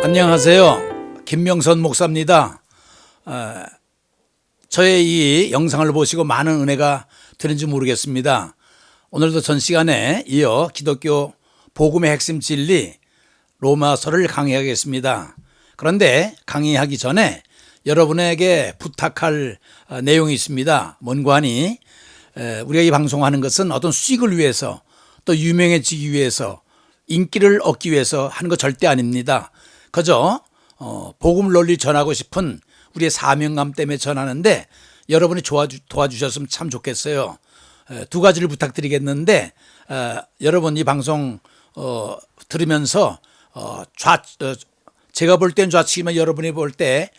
안녕하세요. 김명선 목사입니다. 저의 이 영상을 보시고 많은 은혜가 되는지 모르겠습니다. 오늘도 전 시간에 이어 기독교 복음의 핵심 진리 로마서를 강의하겠습니다. 그런데 강의하기 전에 여러분에게 부탁할 내용이 있습니다. 뭔가 하니 우리가 이 방송하는 것은 어떤 수익을 위해서 또 유명해지기 위해서 인기를 얻기 위해서 하는 거 절대 아닙니다. 그저 복음을 널리 전하고 싶은 우리의 사명감 때문에 전하는데 여러분이 도와주셨으면 참 좋겠어요. 두 가지를 부탁드리겠는데 여러분 이 방송 들으면서 제가 볼 땐 좌측이면 여러분이 볼 때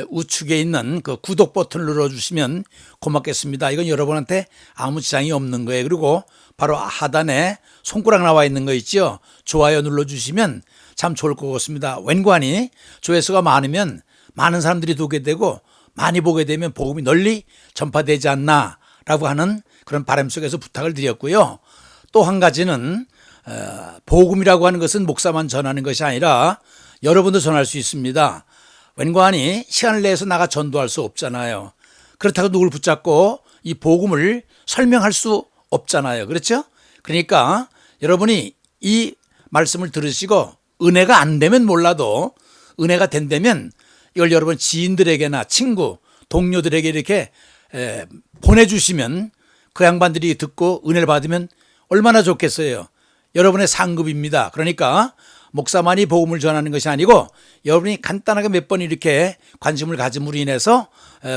우측에 있는 그 구독 버튼을 눌러주시면 고맙겠습니다. 이건 여러분한테 아무 지장이 없는 거예요. 그리고 바로 하단에 손가락 나와 있는 거 있죠. 좋아요 눌러주시면 참 좋을 것 같습니다. 웬관이 조회수가 많으면 많은 사람들이 보게 되고 많이 보게 되면 복음이 널리 전파되지 않나라고 하는 그런 바람 속에서 부탁을 드렸고요. 또 한 가지는 복음이라고 하는 것은 목사만 전하는 것이 아니라 여러분도 전할 수 있습니다. 웬관이 시간을 내서 나가 전도할 수 없잖아요. 그렇다고 누굴 붙잡고 이 복음을 설명할 수 없잖아요. 그렇죠? 그러니까 여러분이 이 말씀을 들으시고 은혜가 안 되면 몰라도 은혜가 된다면 이걸 여러분 지인들에게나 친구, 동료들에게 이렇게 보내주시면 그 양반들이 듣고 은혜를 받으면 얼마나 좋겠어요. 여러분의 상급입니다. 그러니까 목사만이 복음을 전하는 것이 아니고 여러분이 간단하게 몇 번 이렇게 관심을 가짐으로 인해서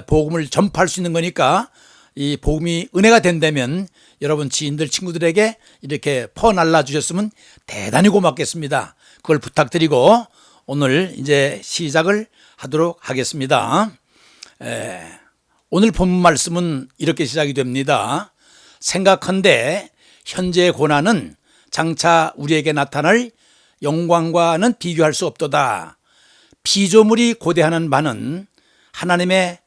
복음을 전파할 수 있는 거니까 이 복음이 은혜가 된다면 여러분 지인들 친구들에게 이렇게 퍼날라 주셨으면 대단히 고맙겠습니다. 그걸 부탁드리고 오늘 이제 시작을 하도록 하겠습니다. 오늘 본문 말씀은 이렇게 시작이 됩니다. 생각한데 현재의 고난은 장차 우리에게 나타날 영광과는 비교할 수 없도다. 피조물이 고대하는 바는 하나님의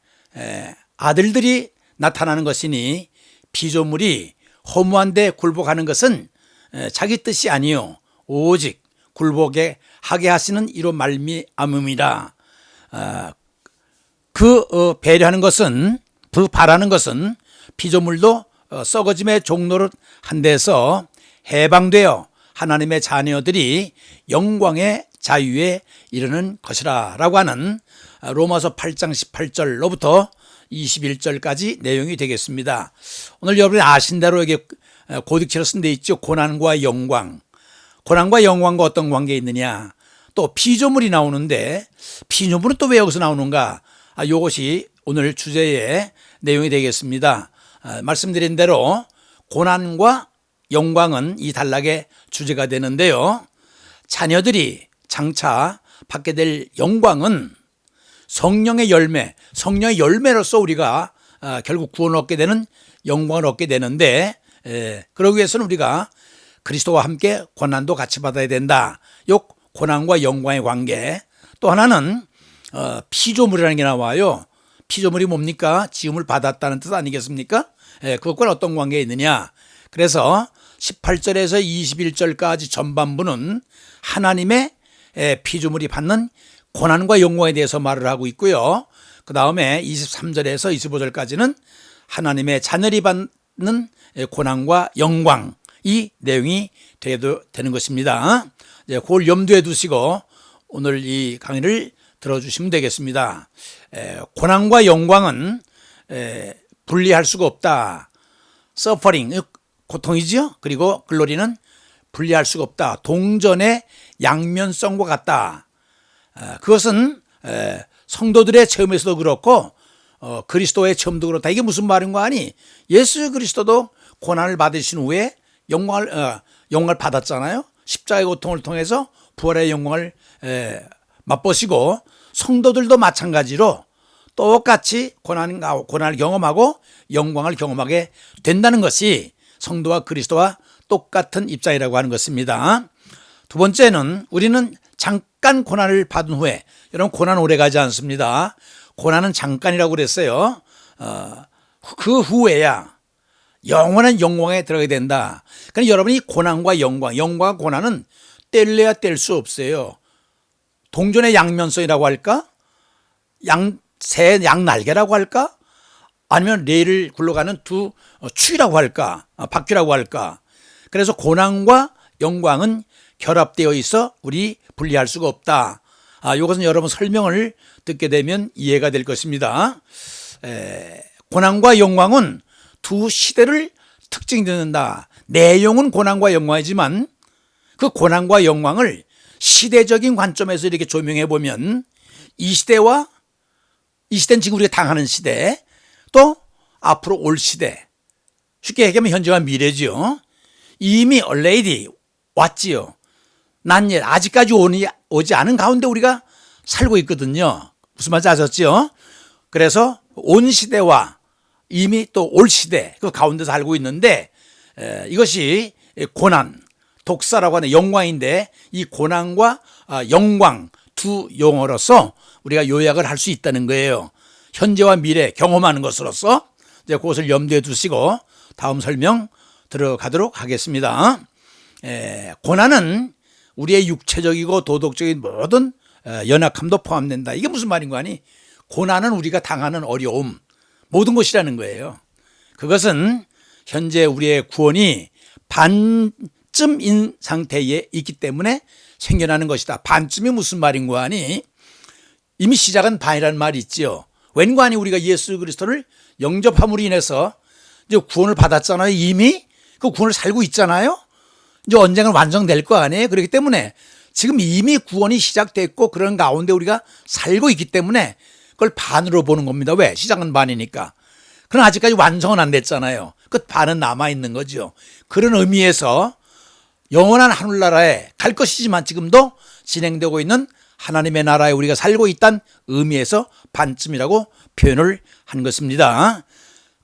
아들들이 나타나는 것이니 피조물이 허무한데 굴복하는 것은 자기 뜻이 아니요 오직 굴복에 하게 하시는 이로 말미암음이라. 배려하는 것은 바라는 것은 피조물도 썩어짐의 종로를 한 데서 해방되어 하나님의 자녀들이 영광의 자유에 이르는 것이라 라고 하는 로마서 8장 18절로부터 21절까지 내용이 되겠습니다. 오늘 여러분이 아신 대로 여기 고딕체로 쓴 데 있죠. 고난과 영광. 고난과 영광과 어떤 관계가 있느냐. 또 피조물이 나오는데 피조물은 또 왜 여기서 나오는가. 이것이 오늘 주제의 내용이 되겠습니다. 말씀드린 대로 고난과 영광은 이 단락의 주제가 되는데요. 자녀들이 장차 받게 될 영광은 성령의 열매로서 우리가 결국 구원을 얻게 되는 영광을 얻게 되는데 그러기 위해서는 우리가 그리스도와 함께 고난도 같이 받아야 된다. 이 고난과 영광의 관계. 또 하나는 피조물이라는 게 나와요. 피조물이 뭡니까? 지음을 받았다는 뜻 아니겠습니까? 그것과 어떤 관계가 있느냐. 그래서 18절에서 21절까지 전반부는 하나님의 피조물이 받는 고난과 영광에 대해서 말을 하고 있고요. 그 다음에 23절에서 25절까지는 하나님의 자녀들이 받는 고난과 영광, 이 내용이 되는 것입니다. 그걸 염두에 두시고 오늘 이 강의를 들어주시면 되겠습니다. 고난과 영광은 분리할 수가 없다. 서퍼링, 고통이죠. 그리고 글로리는 분리할 수가 없다. 동전의 양면성과 같다. 그것은 성도들의 체험에서도 그렇고 그리스도의 체험도 그렇다. 이게 무슨 말인가 하니 예수 그리스도도 고난을 받으신 후에 영광을 받았잖아요. 십자가의 고통을 통해서 부활의 영광을 맛보시고 성도들도 마찬가지로 똑같이 고난을 경험하고 영광을 경험하게 된다는 것이 성도와 그리스도와 똑같은 입장이라고 하는 것입니다. 두 번째는 우리는 잠깐 고난을 받은 후에, 여러분 고난 오래 가지 않습니다. 고난은 잠깐이라고 그랬어요. 그 후에야 영원한 영광에 들어가게 된다. 그러니까 여러분이 고난과 영광과 고난은 뗄래야 뗄 수 없어요. 동전의 양면성이라고 할까? 새 양날개라고 할까? 아니면 레일을 굴러가는 두 추이라고 할까? 바퀴라고 할까? 그래서 고난과 영광은 결합되어 있어 우리 분리할 수가 없다. 이것은 여러분 설명을 듣게 되면 이해가 될 것입니다. 고난과 영광은 두 시대를 특징이 된다. 내용은 고난과 영광이지만 그 고난과 영광을 시대적인 관점에서 이렇게 조명해 보면 이 시대는 지금 우리가 당하는 시대, 또 앞으로 올 시대, 쉽게 얘기하면 현재와 미래죠. 이미 already 왔지요. 난 아직까지 오지 않은 가운데 우리가 살고 있거든요. 무슨 말인지 아셨죠? 그래서 온 시대와 이미 또 올 시대 그 가운데 살고 있는데 이것이 고난, 독사라고 하는 영광인데 이 고난과 영광 두 용어로서 우리가 요약을 할 수 있다는 거예요. 현재와 미래 경험하는 것으로서 이제 그것을 염두에 두시고 다음 설명 들어가도록 하겠습니다. 고난은 우리의 육체적이고 도덕적인 모든 연약함도 포함된다. 이게 무슨 말인 거 아니? 고난은 우리가 당하는 어려움, 모든 것이라는 거예요. 그것은 현재 우리의 구원이 반쯤인 상태에 있기 때문에 생겨나는 것이다. 반쯤이 무슨 말인 거 아니? 이미 시작은 반이라는 말이 있죠. 왠고 아니 우리가 예수 그리스도를 영접함으로 인해서 이제 구원을 받았잖아요. 이미 그 구원을 살고 있잖아요. 이제 언젠가 완성될 거 아니에요. 그렇기 때문에 지금 이미 구원이 시작됐고 그런 가운데 우리가 살고 있기 때문에 그걸 반으로 보는 겁니다. 왜? 시작은 반이니까. 그러나 아직까지 완성은 안 됐잖아요. 그 반은 남아있는 거죠. 그런 의미에서 영원한 하늘나라에 갈 것이지만 지금도 진행되고 있는 하나님의 나라에 우리가 살고 있다는 의미에서 반쯤이라고 표현을 한 것입니다.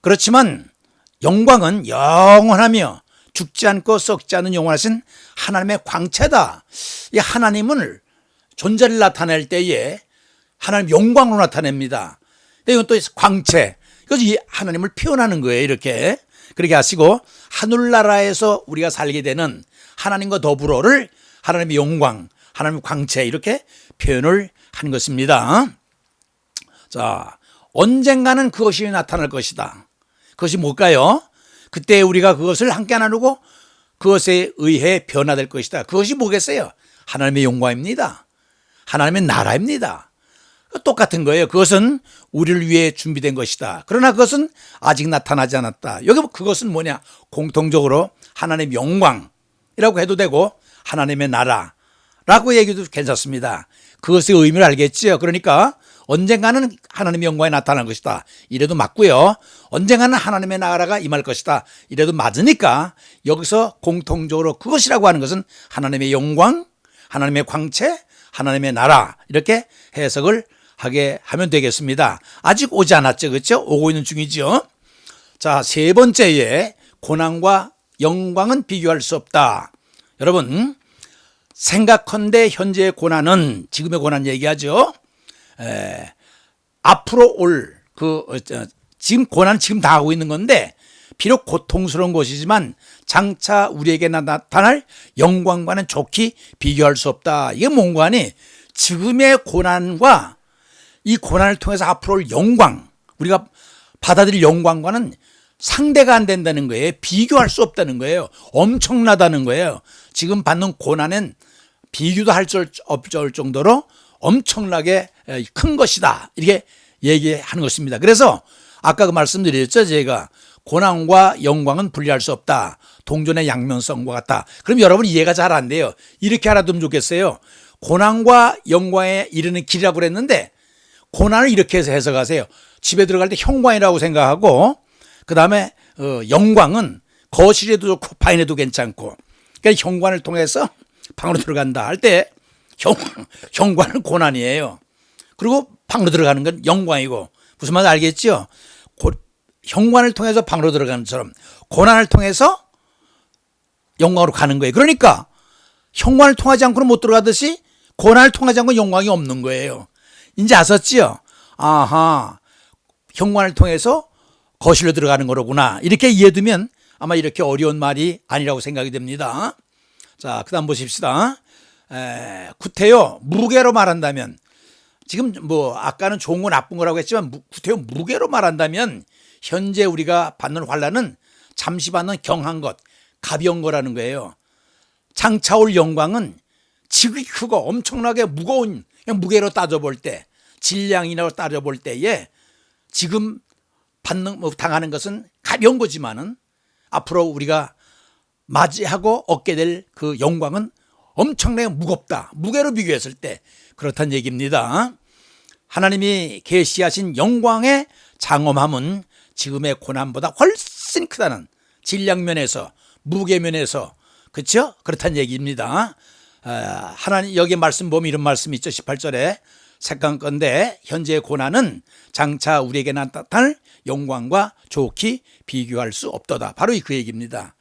그렇지만 영광은 영원하며 죽지 않고 썩지 않는 영원하신 하나님의 광채다. 이 하나님을 존재를 나타낼 때에 하나님 영광으로 나타냅니다. 이건 또 광채. 이것이 하나님을 표현하는 거예요. 이렇게. 그렇게 하시고 하늘나라에서 우리가 살게 되는 하나님과 더불어를 하나님의 영광, 하나님의 광채 이렇게 표현을 한 것입니다. 자, 언젠가는 그것이 나타날 것이다. 그것이 뭘까요? 그때 우리가 그것을 함께 나누고 그것에 의해 변화될 것이다. 그것이 뭐겠어요? 하나님의 영광입니다. 하나님의 나라입니다. 똑같은 거예요. 그것은 우리를 위해 준비된 것이다. 그러나 그것은 아직 나타나지 않았다. 여기 그것은 뭐냐? 공통적으로 하나님의 영광이라고 해도 되고 하나님의 나라라고 얘기도 괜찮습니다. 그것의 의미를 알겠지요. 그러니까 언젠가는 하나님의 영광이 나타날 것이다. 이래도 맞고요. 언젠가는 하나님의 나라가 임할 것이다. 이래도 맞으니까 여기서 공통적으로 그것이라고 하는 것은 하나님의 영광, 하나님의 광채, 하나님의 나라 이렇게 해석을 하게 하면 되겠습니다. 아직 오지 않았죠. 그렇죠? 오고 있는 중이죠. 자, 세 번째에 고난과 영광은 비교할 수 없다. 여러분, 생각컨대 현재의 고난은 지금의 고난 얘기하죠. 앞으로 올 지금 고난은 지금 당하고 있는 건데 비록 고통스러운 것이지만 장차 우리에게 나타날 영광과는 좋게 비교할 수 없다. 이게 뭔가 하니 지금의 고난과 이 고난을 통해서 앞으로 올 영광, 우리가 받아들일 영광과는 상대가 안 된다는 거예요. 비교할 수 없다는 거예요. 엄청나다는 거예요. 지금 받는 고난은 비교도 할 수 없을 정도로 엄청나게 큰 것이다. 이렇게 얘기하는 것입니다. 그래서 아까 그 말씀드렸죠. 제가 고난과 영광은 분리할 수 없다. 동전의 양면성과 같다. 그럼 여러분 이해가 잘 안 돼요. 이렇게 알아두면 좋겠어요. 고난과 영광에 이르는 길이라고 그랬는데 고난을 이렇게 해서 해석하세요. 집에 들어갈 때 현관이라고 생각하고 그 다음에 영광은 거실에도 좋고 방에도 괜찮고 그러니까 현관을 통해서 방으로 들어간다 할 때 현관은 고난이에요. 그리고 방으로 들어가는 건 영광이고 무슨 말인지 알겠죠? 현관을 통해서 방으로 들어가는 것처럼 고난을 통해서 영광으로 가는 거예요. 그러니까 현관을 통하지 않고는 못 들어가듯이 고난을 통하지 않고는 영광이 없는 거예요. 이제 아셨지요? 아하, 현관을 통해서 거실로 들어가는 거로구나. 이렇게 이해되면 아마 이렇게 어려운 말이 아니라고 생각이 됩니다. 자, 그 다음 보십시다. 구태여 무게로 말한다면, 지금 뭐 아까는 좋은 거 나쁜 거라고 했지만 구태여 무게로 말한다면 현재 우리가 받는 환난은 잠시 받는 경한 것, 가벼운 거라는 거예요. 장차 올 영광은 지극히 크고 엄청나게 무거운, 그냥 무게로 따져볼 때, 질량이라고 따져볼 때에 지금 당하는 것은 가벼운 거지만은 앞으로 우리가 맞이하고 얻게 될 그 영광은 엄청나게 무겁다. 무게로 비교했을 때 그렇다는 얘기입니다. 하나님이 계시하신 영광의 장엄함은 지금의 고난보다 훨씬 크다는, 질량면에서, 무게면에서, 그렇죠? 그렇다는 얘기입니다. 하나님 여기 말씀 보면 이런 말씀이 있죠. 18절에 색강건대 현재의 고난은 장차 우리에게 나타날 영광과 좋게 비교할 수 없도다. 바로 그 얘기입니다.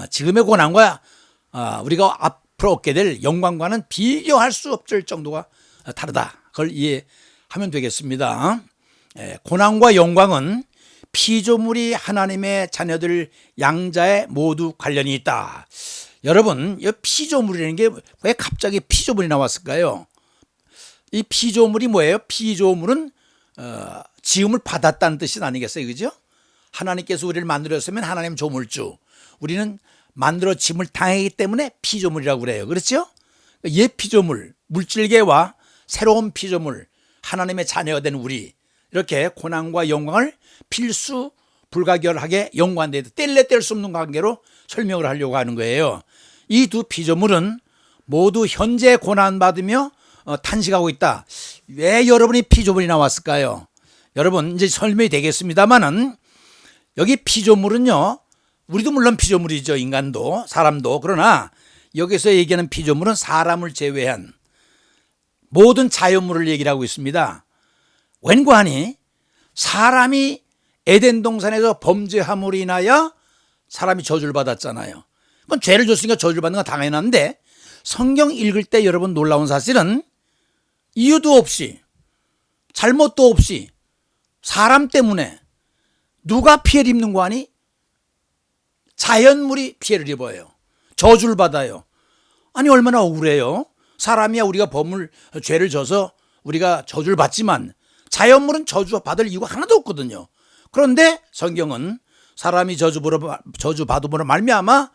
지금의 고난과 우리가 앞으로 얻게 될 영광과는 비교할 수 없을 정도가 다르다. 그걸 이해하면 되겠습니다. 고난과 영광은 피조물이 하나님의 자녀들 양자에 모두 관련이 있다. 여러분, 이 피조물이라는 게 왜 갑자기 피조물이 나왔을까요? 이 피조물이 뭐예요? 피조물은 지음을 받았다는 뜻이 아니겠어요? 그죠? 하나님께서 우리를 만들었으면 하나님 조물주, 우리는 만들어짐을 당하기 때문에 피조물이라고 그래요. 그렇죠? 옛 피조물, 물질계와 새로운 피조물, 하나님의 자녀가 된 우리, 이렇게 고난과 영광을 필수 불가결하게 연관되어 뗄래 뗄 수 없는 관계로 설명을 하려고 하는 거예요. 이 두 피조물은 모두 현재 고난받으며 탄식하고 있다. 왜 여러분이 피조물이 나왔을까요? 여러분, 이제 설명이 되겠습니다만은 여기 피조물은요, 우리도 물론 피조물이죠. 인간도, 사람도. 그러나 여기서 얘기하는 피조물은 사람을 제외한 모든 자연물을 얘기를 하고 있습니다. 웬고하니 사람이 에덴 동산에서 범죄함으로 인하여 사람이 저주를 받았잖아요. 그건 죄를 줬으니까 저주를 받는 건 당연한데, 성경 읽을 때 여러분 놀라운 사실은 이유도 없이, 잘못도 없이 사람 때문에 누가 피해를 입는 거 아니? 자연물이 피해를 입어요. 저주를 받아요. 아니 얼마나 억울해요. 사람이야 우리가 죄를 져서 우리가 저주를 받지만 자연물은 저주받을 이유가 하나도 없거든요. 그런데 성경은 사람이 저주받음으로 말미암아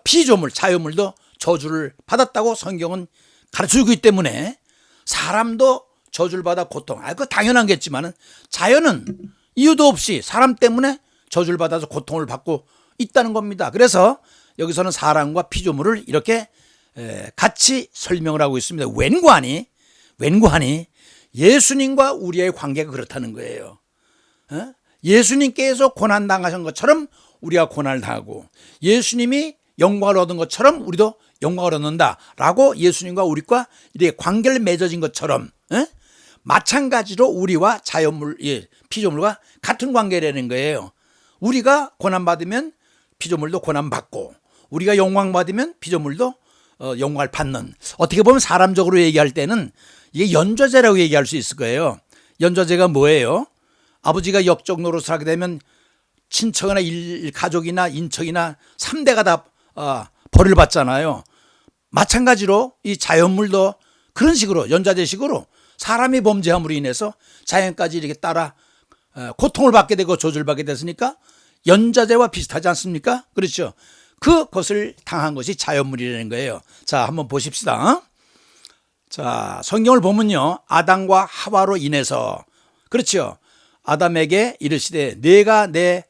피조물, 자연물도 저주를 받았다고 성경은 가르쳐주고 있기 때문에 사람도 저주를 받아 고통, 그거 당연하겠지만 자연은 이유도 없이 사람 때문에 저주를 받아서 고통을 받고 있다는 겁니다. 그래서 여기서는 사람과 피조물을 이렇게 같이 설명을 하고 있습니다. 웬고하니 예수님과 우리의 관계가 그렇다는 거예요. 예수님께서 고난당하신 것처럼 우리가 고난을 당하고, 예수님이 영광을 얻은 것처럼 우리도 영광을 얻는다라고 예수님과 우리과 이렇게 관계를 맺어진 것처럼 마찬가지로 우리와 자연물, 피조물과 같은 관계라는 거예요. 우리가 고난받으면 피조물도 고난받고, 우리가 영광받으면 피조물도 영광을 받는, 어떻게 보면 사람적으로 얘기할 때는 이게 연좌제라고 얘기할 수 있을 거예요. 연좌제가 뭐예요? 아버지가 역적 노릇을 하게 되면 친척이나 가족이나 인척이나 3대가 다 벌을 받잖아요. 마찬가지로 이 자연물도 그런 식으로, 연좌제식으로 사람이 범죄함으로 인해서 자연까지 이렇게 따라 고통을 받게 되고 저주를 받게 됐으니까 연좌제와 비슷하지 않습니까? 그렇죠. 그것을 당한 것이 자연물이라는 거예요. 자, 한번 보십시다. 자, 성경을 보면요, 아담과 하와로 인해서, 그렇죠, 아담에게 이르시되 내가 내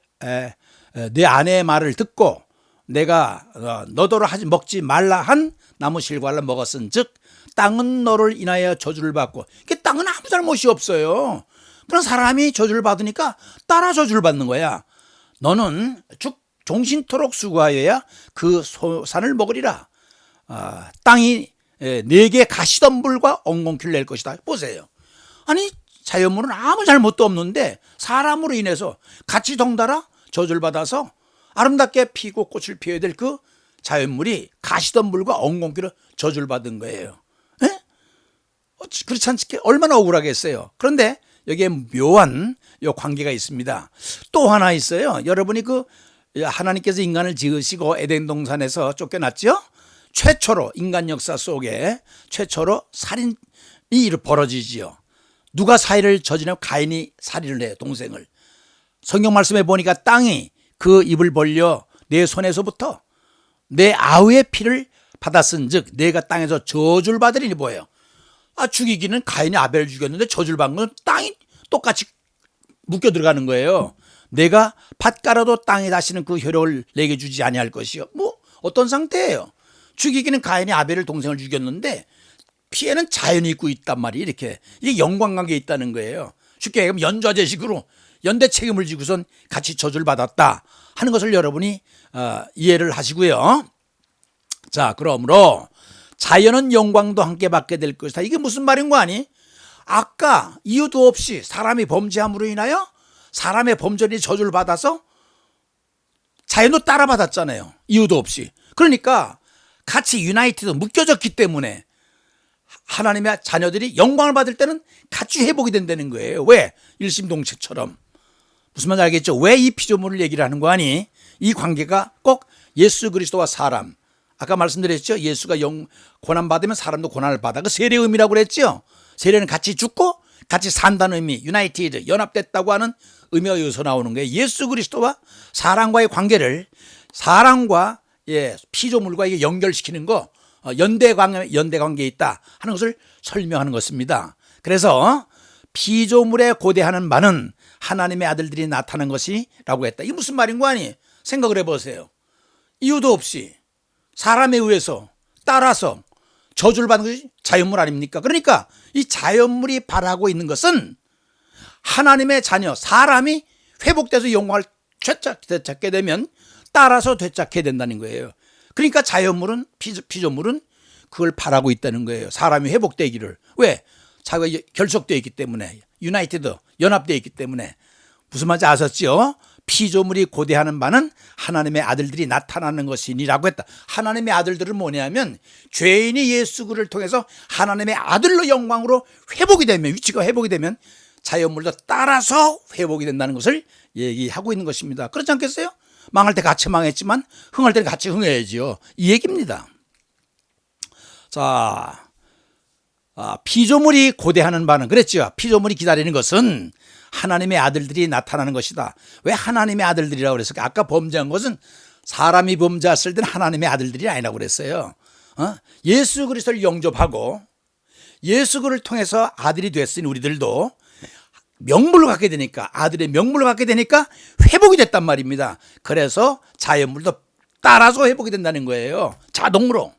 아내의 말을 듣고 내가 너더러 먹지 말라 한 나무 실과를 먹었은즉 땅은 너를 인하여 저주를 받고, 이게 땅은 아무 잘못이 없어요. 그런 사람이 저주를 받으니까 따라 저주를 받는 거야. 너는 종신토록 수고하여야 그 소산을 먹으리라. 땅이 네게 가시덤불과 엉겅퀴를 낼 것이다. 보세요. 아니 자연물은 아무 잘못도 없는데 사람으로 인해서 같이 덩달아 저주를 받아서 아름답게 피고 꽃을 피워야 될 그 자연물이 가시덤불과 엉겅퀴로 저주를 받은 거예요. 그렇지 않게 얼마나 억울하겠어요. 그런데 여기에 묘한 요 관계가 있습니다. 또 하나 있어요. 여러분이 하나님께서 인간을 지으시고 에덴 동산에서 쫓겨났죠? 최초로 인간 역사 속에 최초로 살인이 벌어지지요. 누가 살인을 저지르면 가인이 살인을 해요. 동생을. 성경 말씀에 보니까 땅이 그 입을 벌려 내 손에서부터 내 아우의 피를 받았은 즉 내가 땅에서 저주를 받으리니 뭐예요? 죽이기는 가인이 아벨을 죽였는데 저주를 받은 건 땅이 똑같이 묶여 들어가는 거예요. 내가 밭 깔아도 땅에 다시는 그 효력을 내게 주지 아니할 것이요. 뭐 어떤 상태예요? 죽이기는 가인이 아벨을 동생을 죽였는데 피해는 자연이 입고 있단 말이에요. 이렇게 이게 연관관계에 있다는 거예요. 쉽게 얘기하면 연좌제식으로 연대 책임을 지고선 같이 저주를 받았다 하는 것을 여러분이 이해를 하시고요. 자, 그러므로 자연은 영광도 함께 받게 될 것이다. 이게 무슨 말인 거 아니? 아까 이유도 없이 사람이 범죄함으로 인하여 사람의 범죄니 저주를 받아서 자연도 따라 받았잖아요. 이유도 없이. 그러니까 같이 유나이티드 묶여졌기 때문에 하나님의 자녀들이 영광을 받을 때는 같이 회복이 된다는 거예요. 왜? 일심동체처럼. 무슨 말인지 알겠죠? 왜 이 피조물을 얘기를 하는 거 아니? 이 관계가 꼭 예수 그리스도와 사람. 아까 말씀드렸죠? 예수가 고난받으면 사람도 고난을 받아. 그 세례의 의미라고 그랬죠? 세례는 같이 죽고 같이 산다는 의미, 유나이티드, 연합됐다고 하는 의미가 여기서 나오는 거예요. 예수 그리스도와 사람과의 관계를 사람과 피조물과 이게 연결시키는 거, 연대관계에 있다 하는 것을 설명하는 것입니다. 그래서 피조물에 고대하는 바는 하나님의 아들들이 나타난 것이라고 했다. 이게 무슨 말인 거 아니? 생각을 해보세요. 이유도 없이 사람에 의해서 따라서 저주를 받는 것이 자연물 아닙니까? 그러니까 이 자연물이 바라고 있는 것은 하나님의 자녀, 사람이 회복돼서 영광을 되찾게 되면 따라서 되찾게 된다는 거예요. 그러니까 자연물은, 피조물은 그걸 바라고 있다는 거예요. 사람이 회복되기를. 왜? 자기가 결속되어 있기 때문에, 유나이티드, 연합되어 있기 때문에. 무슨 말인지 아셨죠? 피조물이 고대하는 바는 하나님의 아들들이 나타나는 것이니라고 했다. 하나님의 아들들은 뭐냐면 죄인이 예수 그리스도를 통해서 하나님의 아들로 영광으로 회복이 되면, 위치가 회복이 되면 자연물도 따라서 회복이 된다는 것을 얘기하고 있는 것입니다. 그렇지 않겠어요? 망할 때 같이 망했지만 흥할 때는 같이 흥해야지요. 이 얘기입니다. 자, 피조물이 고대하는 바는 그랬죠. 피조물이 기다리는 것은 하나님의 아들들이 나타나는 것이다. 왜 하나님의 아들들이라고 그랬을까? 아까 범죄한 것은 사람이 범죄했을 때는 하나님의 아들들이 아니라고 그랬어요. 예수 그리스도를 영접하고 예수 그리스도를 통해서 아들이 됐으니 우리들도 명물을 갖게 되니까, 아들의 명물을 갖게 되니까 회복이 됐단 말입니다. 그래서 자연물도 따라서 회복이 된다는 거예요. 자동으로.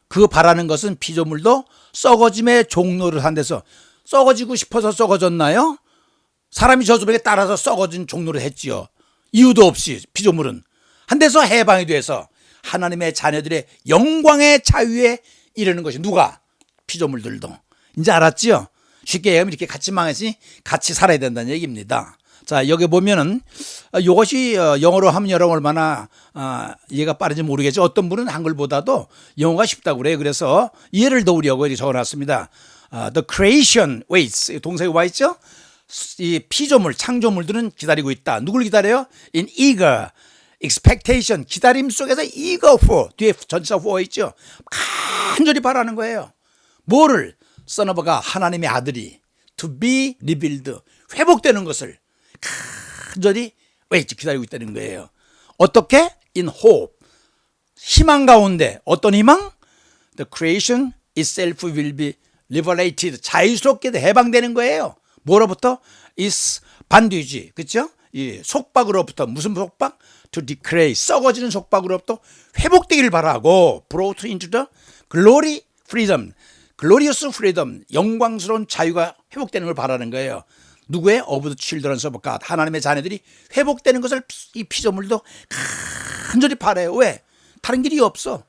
그 바라는 것은 피조물도 썩어짐의 종로를 한 데서 썩어지고 싶어서 썩어졌나요? 사람이 저주에 따라서 썩어진 종로를 했지요. 이유도 없이 피조물은 한 데서 해방이 돼서 하나님의 자녀들의 영광의 자유에 이르는 것이 누가? 피조물들도. 이제 알았지요? 쉽게 얘기하면 이렇게 같이 망했으니 같이 살아야 된다는 얘기입니다. 자, 여기 보면은 이것이 영어로 하면 여러분 얼마나 이해가 빠른지 모르겠죠. 어떤 분은 한글보다도 영어가 쉽다고 그래요. 그래서 이해를 도우려고 이렇게 적어놨습니다. The creation waits. 동사가 와 있죠? 이 피조물, 창조물들은 기다리고 있다. 누굴 기다려요? In eager expectation. 기다림 속에서 eager for. 뒤에 전치사 for 있죠? 간절히 바라는 거예요. 뭐를? Son of God, 하나님의 아들이 to be revealed. 회복되는 것을 간절히 기다리고 있다는 거예요. 어떻게? In hope. 희망 가운데. 어떤 희망? The creation itself will be liberated. 자유스럽게 해방되는 거예요. 뭐로부터? is 반드시, 그렇죠? 이 속박으로부터. 무슨 속박? To decay. 썩어지는 속박으로부터 회복되기를 바라고 brought into the glory freedom. 글로리어스 프리덤, 영광스러운 자유가 회복되는 걸 바라는 거예요. 누구의? Of the children of God. 하나님의 자녀들이 회복되는 것을 이 피조물도 간절히 바라요. 왜? 다른 길이 없어.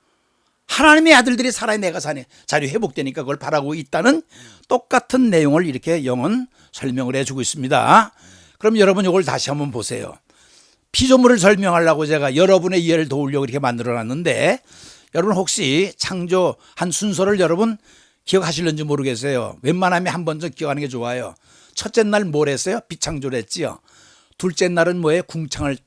하나님의 아들들이 살아야 내가 사네. 자유 회복되니까 그걸 바라고 있다는 똑같은 내용을 이렇게 영은 설명을 해주고 있습니다. 그럼 여러분 이걸 다시 한번 보세요. 피조물을 설명하려고 제가 여러분의 이해를 도우려고 이렇게 만들어놨는데 여러분 혹시 창조한 순서를 여러분 기억하실는지 모르겠어요. 웬만하면 한 번 좀 기억하는 게 좋아요. 첫째 날 뭘 했어요? 비창조를 했지요. 둘째 날은 뭐예요? 궁창을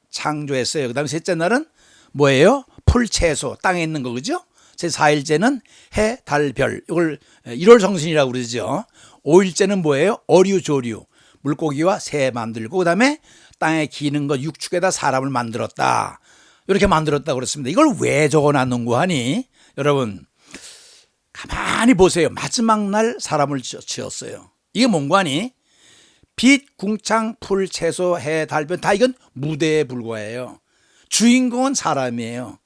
창조했어요. 그 다음에 셋째 날은 뭐예요? 풀채소, 땅에 있는 거, 그죠? 제4일째는 해, 달, 별. 이걸 1월 성신이라고 그러죠. 5일째는 뭐예요? 어류, 조류. 물고기와 새 만들고 그다음에 땅에 기는 것 육축에다 사람을 만들었다. 이렇게 만들었다고 그랬습니다. 이걸 왜 적어놨는고 하니 여러분 가만히 보세요. 마지막 날 사람을 지었어요. 이게 뭔고 하니 빛, 궁창, 풀, 채소, 해, 달, 별 다 이건 무대에 불과해요. 주인공은 사람이에요.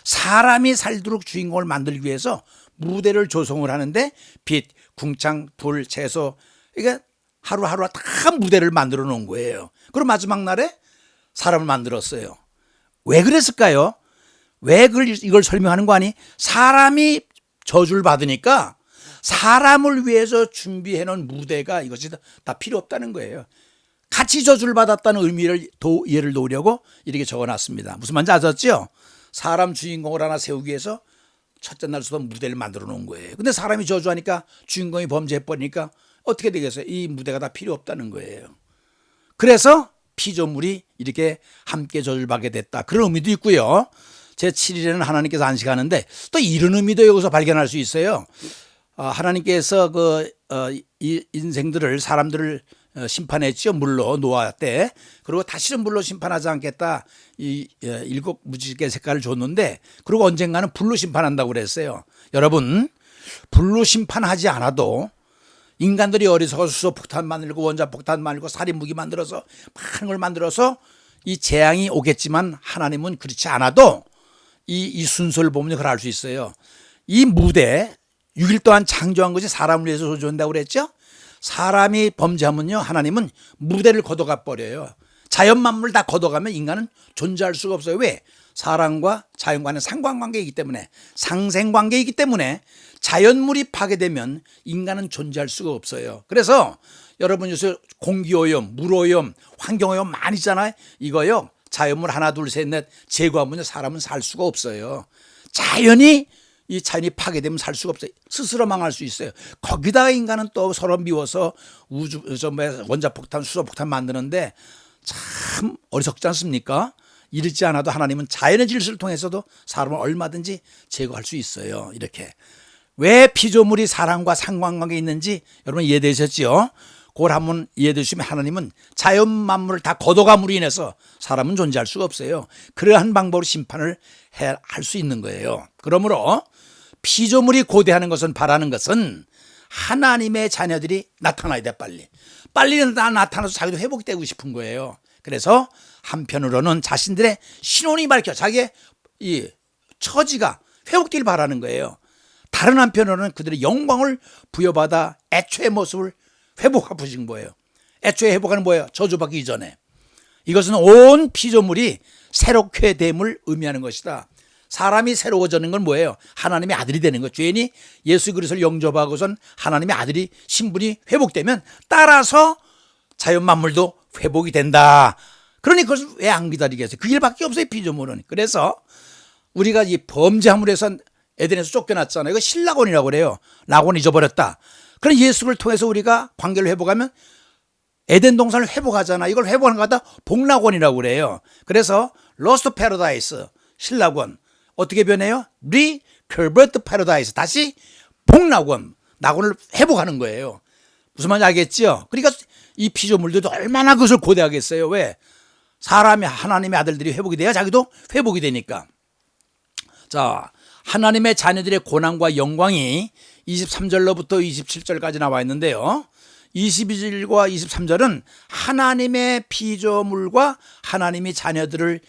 사람이 살도록 주인공을 만들기 위해서 무대를 조성을 하는데 빛, 궁창, 불, 채소 이게 하루하루 다 무대를 만들어 놓은 거예요. 그리고 마지막 날에 사람을 만들었어요. 왜 그랬을까요? 왜 이걸 설명하는 거 아니? 사람이 저주를 받으니까 사람을 위해서 준비해 놓은 무대가 이것이 다 필요 없다는 거예요. 같이 저주를 받았다는 의미를 이해를 놓으려고 이렇게 적어놨습니다. 무슨 말인지 아셨죠? 사람 주인공을 하나 세우기 위해서 첫째 날부터 무대를 만들어 놓은 거예요. 근데 사람이 저주하니까 주인공이 범죄해버리니까 어떻게 되겠어요? 이 무대가 다 필요 없다는 거예요. 그래서 피조물이 이렇게 함께 저주를 받게 됐다. 그런 의미도 있고요. 제7일에는 하나님께서 안식하는데 또 이런 의미도 여기서 발견할 수 있어요. 하나님께서 이 인생들을 사람들을 심판했죠. 물로 노아 때. 그리고 다시는 물로 심판하지 않겠다. 이 7 무지개 색깔을 줬는데 그리고 언젠가는 불로 심판한다고 그랬어요. 여러분 불로 심판하지 않아도 인간들이 어리석어서 수소폭탄 만들고 원자폭탄 만들고 살인무기 만들어서 많은 걸 만들어서 이 재앙이 오겠지만 하나님은 그렇지 않아도 이 순서를 보면 그걸 알 수 있어요. 이 무대 6일 동안 창조한 것이 사람을 위해서 조주한다고 그랬죠. 사람이 범죄하면요 하나님은 무대를 걷어가 버려요. 자연 만물 다 걷어가면 인간은 존재할 수가 없어요. 왜? 사람과 자연과는 상관관계이기 때문에 상생관계이기 때문에 자연물이 파괴되면 인간은 존재할 수가 없어요. 그래서 여러분 요새 공기오염, 물오염, 환경오염 많이 있잖아요. 이거요 자연물 하나 둘 셋 넷 제거하면 사람은 살 수가 없어요. 자연이 파괴되면 살 수가 없어요. 스스로 망할 수 있어요. 거기다가 인간은 또 서로 미워서 원자폭탄, 수소폭탄 만드는데 참 어리석지 않습니까? 이르지 않아도 하나님은 자연의 질서를 통해서도 사람을 얼마든지 제거할 수 있어요. 이렇게. 왜 피조물이 사람과 상관관계에 있는지 여러분 이해되셨죠? 그걸 한번 이해되시면 하나님은 자연 만물을 다 걷어감으로 인해서 사람은 존재할 수가 없어요. 그러한 방법으로 심판을 할 수 있는 거예요. 그러므로 피조물이 고대하는 것은 바라는 것은 하나님의 자녀들이 나타나야 돼. 빨리 나타나서 자기도 회복이 되고 싶은 거예요. 그래서 한편으로는 자신들의 신혼이 밝혀 자기의 이 처지가 회복되길 바라는 거예요. 다른 한편으로는 그들의 영광을 부여받아 애초의 모습을 회복하고 싶은 거예요. 애초에 회복하는 뭐예요? 저주받기 이전에. 이것은 온 피조물이 새롭게 됨을 의미하는 것이다. 사람이 새로워지는 건 뭐예요? 하나님의 아들이 되는 것. 죄인이 예수 그리스도를 영접하고선 하나님의 아들이 신분이 회복되면 따라서 자연 만물도 회복이 된다. 그러니 그것을 왜 안 기다리겠어요? 그 일밖에 없어요, 피조물은. 그래서 우리가 이 범죄함으로 해서 에덴에서 쫓겨났잖아요. 이거 신락원이라고 그래요. 낙원 잊어버렸다. 그럼 예수를 통해서 우리가 관계를 회복하면 에덴 동산을 회복하잖아. 이걸 회복하는 거 갖다 복락원이라고 그래요. 그래서 로스트 패러다이스, 신락원. 어떻게 변해요? 리커버트 패러다이스. 다시 복락원, 낙원을 회복하는 거예요. 무슨 말인지 알겠죠? 그러니까 이 피조물들도 얼마나 그것을 고대하겠어요. 왜? 사람이 하나님의 아들들이 회복이 돼야 자기도 회복이 되니까. 자, 하나님의 자녀들의 고난과 영광이 23절로부터 27절까지 나와 있는데요. 22절과 23절은 하나님의 피조물과 하나님의 자녀들을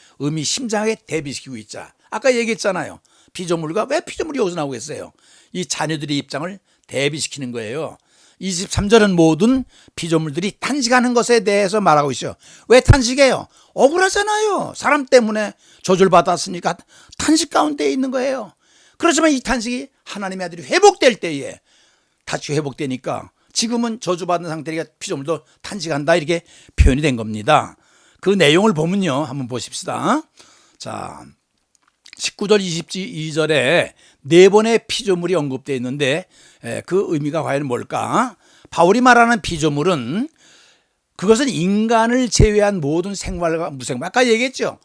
심장하게 대비시키고 있자. 아까 얘기했잖아요. 피조물과 왜 피조물이 여기서 나오겠어요? 이 자녀들의 입장을 대비시키는 거예요. 23절은 모든 피조물들이 탄식하는 것에 대해서 말하고 있어요. 왜 탄식해요? 억울하잖아요. 사람 때문에 저주를 받았으니까 탄식 가운데 있는 거예요. 그렇지만 이 탄식이 하나님의 아들이 회복될 때에 다시 회복되니까 지금은 저주받은 상태니까 피조물도 탄식한다 이렇게 표현이 된 겁니다. 그 내용을 보면요. 한번 보십시다. 자, 19절 22절에 네 번의 피조물이 언급되어 있는데 그 의미가 과연 뭘까? 바울이 말하는 피조물은 그것은 인간을 제외한 모든 생물과 무생물. 아까 얘기했죠.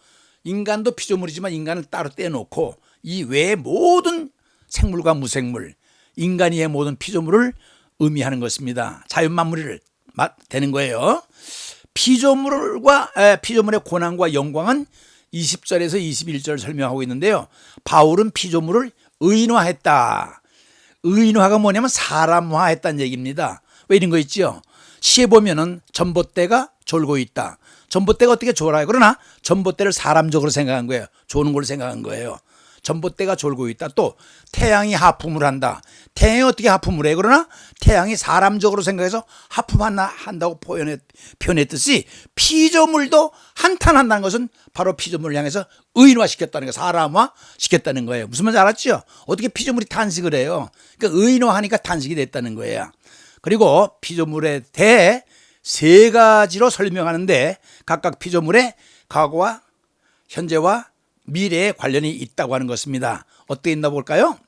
인간도 피조물이지만 인간을 따로 떼놓고 이 외의 모든 생물과 무생물, 인간이의 모든 피조물을 의미하는 것입니다. 자연만물이 되는 거예요. 피조물의 고난과 영광은 20절에서 21절 설명하고 있는데요. 바울은 피조물을 의인화했다. 의인화가 뭐냐면 사람화했다는 얘기입니다. 왜 이런 거 있죠? 시에 보면은 전봇대가 졸고 있다. 전봇대가 어떻게 졸아요? 그러나 전봇대를 사람적으로 생각한 거예요. 조는 걸로 생각한 거예요. 전봇대가 졸고 있다. 또 태양이 하품을 한다. 태양이 어떻게 하품을 해? 그러나 태양이 사람적으로 생각해서 하품한다고 표현했듯이 피조물도 한탄한다는 것은 바로 피조물을 향해서 의인화시켰다는 거예요. 사람화시켰다는 거예요. 무슨 말인지 알았죠? 어떻게 피조물이 탄식을 해요? 그러니까 의인화하니까 탄식이 됐다는 거예요. 그리고 피조물에 대해 세 가지로 설명하는데 각각 피조물의 과거와 현재와 미래에 관련이 있다고 하는 것입니다. 어떻게 있나 볼까요?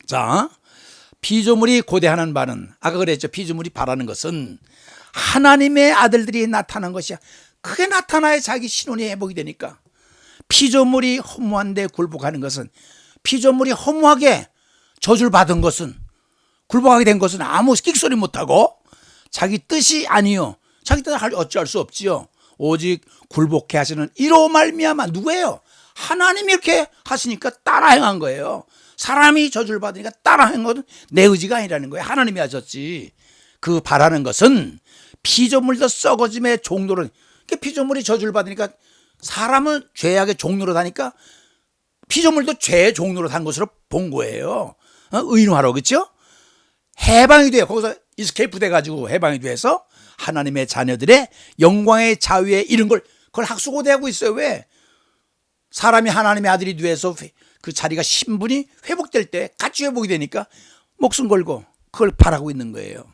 자, 피조물이 고대하는 바는 아까 그랬죠. 피조물이 바라는 것은 하나님의 아들들이 나타난 것이야. 그게 나타나야 자기 신원이 회복이 되니까. 피조물이 허무한 데 굴복하는 것은, 피조물이 허무하게 저주를 받은 것은, 굴복하게 된 것은 아무 끽소리 못하고 자기 뜻이 아니요, 자기 뜻을 어찌할 수 없지요. 오직 굴복해 하시는 이로 말미암아 누구예요? 하나님이 이렇게 하시니까 따라 행한 거예요. 사람이 저주를 받으니까 따라 행한 것은 내 의지가 아니라는 거예요. 하나님이 하셨지. 그 바라는 것은 피조물도 썩어짐의 종로를, 피조물이 저주를 받으니까 사람은 죄악의 종로로 다니까 피조물도 죄의 종로로 단 것으로 본 거예요. 의인화로, 그렇죠? 해방이 돼요. 거기서 이스케이프 돼가지고 해방이 돼서 하나님의 자녀들의 영광의 자유에 이른 걸, 그걸 학수고대하고 있어요. 왜? 사람이 하나님의 아들이 돼서 그 자리가 신분이 회복될 때 같이 회복이 되니까 목숨 걸고 그걸 바라고 있는 거예요.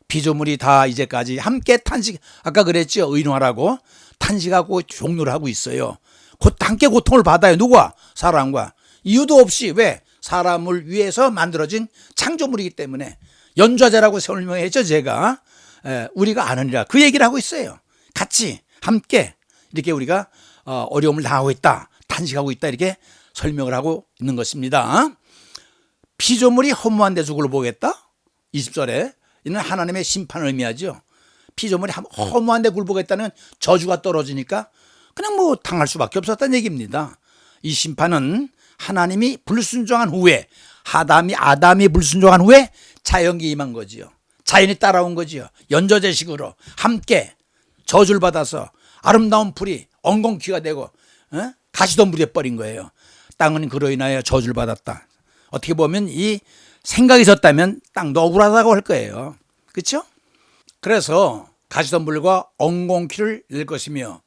피조물이 다 이제까지 함께 탄식, 아까 그랬죠. 의인화라고 탄식하고 종로를 하고 있어요. 곧 함께 고통을 받아요. 누구와? 사람과. 이유도 없이. 왜? 사람을 위해서 만들어진 창조물이기 때문에. 연좌제라고 설명했죠. 제가 우리가 아느니라 그 얘기를 하고 있어요. 같이 함께 이렇게 우리가 어려움을 당하고 있다, 탄식하고 있다, 이렇게 설명을 하고 있는 것입니다. 피조물이 허무한 데서 굴복했다. 20절에 이는 하나님의 심판을 의미하죠. 피조물이 허무한 데 굴복했다는 저주가 떨어지니까 그냥 뭐 당할 수밖에 없었다는 얘기입니다. 이 심판은 하나님이 불순종한 후에, 아담이 불순종한 후에 자연이 임한 거지요. 자연이 따라온 거지요. 연좌제식으로 함께 저주를 받아서 아름다운 풀이 엉겅퀴가 되고 가시덤불이 돼버린 거예요. 땅은 그로 인하여 저주를 받았다. 어떻게 보면 이 생각이 있었다면 땅도 억울하다고 할 거예요. 그렇죠? 그래서 가시덤불과 엉겅퀴를 낼 것이며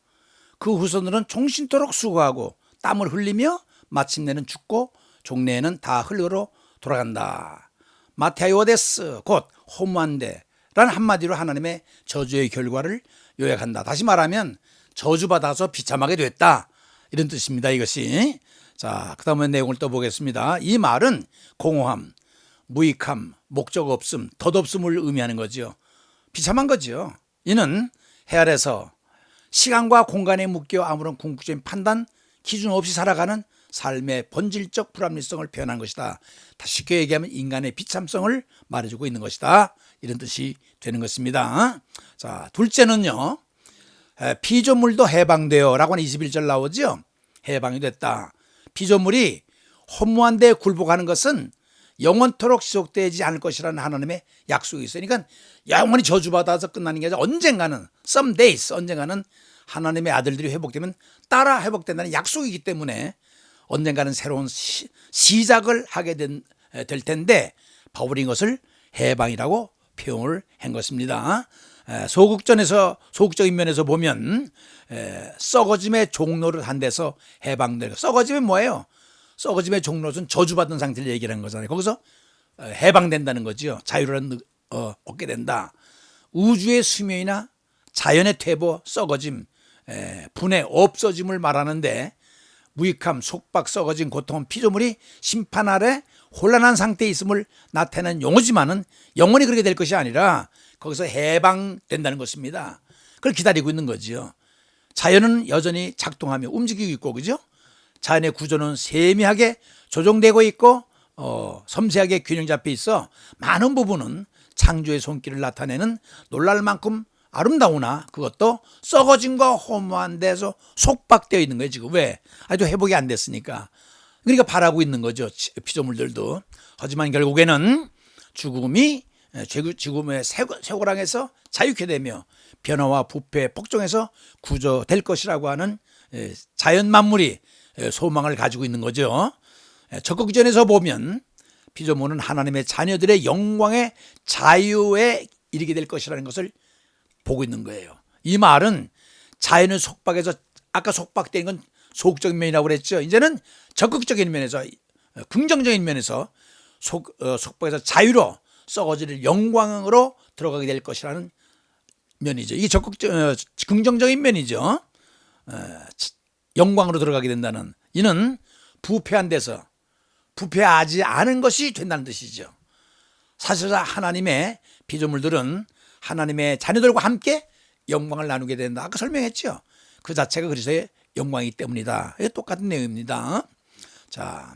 그 후손들은 종신토록 수고하고 땀을 흘리며 마침내는 죽고 종래에는 다 흙으로 돌아간다. 마테아요데스, 곧 허무한데 라는 한마디로 하나님의 저주의 결과를 요약한다. 다시 말하면 저주받아서 비참하게 됐다, 이런 뜻입니다. 이것이. 자, 그 다음에 내용을 또 보겠습니다. 이 말은 공허함, 무익함, 목적 없음, 덧없음을 의미하는 거죠. 비참한 거죠. 이는 해 아래서 시간과 공간에 묶여 아무런 궁극적인 판단, 기준 없이 살아가는 삶의 본질적 불합리성을 표현한 것이다. 다시 쉽게 얘기하면 인간의 비참성을 말해주고 있는 것이다, 이런 뜻이 되는 것입니다. 자, 둘째는요, 피조물도 해방되어 라고 하는 21절 나오죠. 해방이 됐다. 피조물이 허무한 데 굴복하는 것은 영원토록 지속되지 않을 것이라는 하나님의 약속이 있어요. 그러니까 영원히 저주받아서 끝나는 게 아니라 언젠가는, some days, 언젠가는 하나님의 아들들이 회복되면 따라 회복된다는 약속이기 때문에 언젠가는 새로운 시작을 하게 될 텐데 바울이 이것을 해방이라고 표현을 한 것입니다. 소극적인 면에서 보면 썩어짐의 종로를 한 데서 해방되고, 썩어짐이 뭐예요? 썩어짐의 종로는 저주받은 상태를 얘기하는 거잖아요. 거기서 해방된다는 거죠. 자유를 얻게 된다. 우주의 수명이나 자연의 퇴보, 썩어짐, 분해, 없어짐을 말하는데 무익함, 속박, 썩어진 고통은 피조물이 심판 아래 혼란한 상태에 있음을 나타내는 용어지만은 영원히 그렇게 될 것이 아니라 거기서 해방된다는 것입니다. 그걸 기다리고 있는 거죠. 자연은 여전히 작동하며 움직이고 있고, 그죠? 자연의 구조는 세미하게 조정되고 있고 섬세하게 균형 잡혀 있어 많은 부분은 창조의 손길을 나타내는 놀랄 만큼 아름다우나 그것도 썩어진과 허무한 데서 속박되어 있는 거예요. 지금 왜? 아직도 회복이 안 됐으니까. 그러니까 바라고 있는 거죠. 피조물들도. 하지만 결국에는 죽음의 쇠고랑에서 자유케 되며 변화와 부패, 폭정에서 구조될 것이라고 하는 자연 만물이 소망을 가지고 있는 거죠. 적극전에서 보면 피조물은 하나님의 자녀들의 영광의 자유에 이르게 될 것이라는 것을 보고 있는 거예요. 이 말은 자연의 속박에서 아까 속박된 건 소극적인 면이라고 그랬죠. 이제는 적극적인 면에서 긍정적인 면에서 속박에서 자유로 썩어질 영광으로 들어가게 될 것이라는 면이죠. 이게 긍정적인 면이죠. 영광으로 들어가게 된다는 이는 부패한 데서 부패하지 않은 것이 된다는 뜻이죠. 사실상 하나님의 피조물들은 하나님의 자녀들과 함께 영광을 나누게 된다. 아까 설명했죠. 그 자체가 그리스도의 영광이기 때문이다. 이게 똑같은 내용입니다. 자,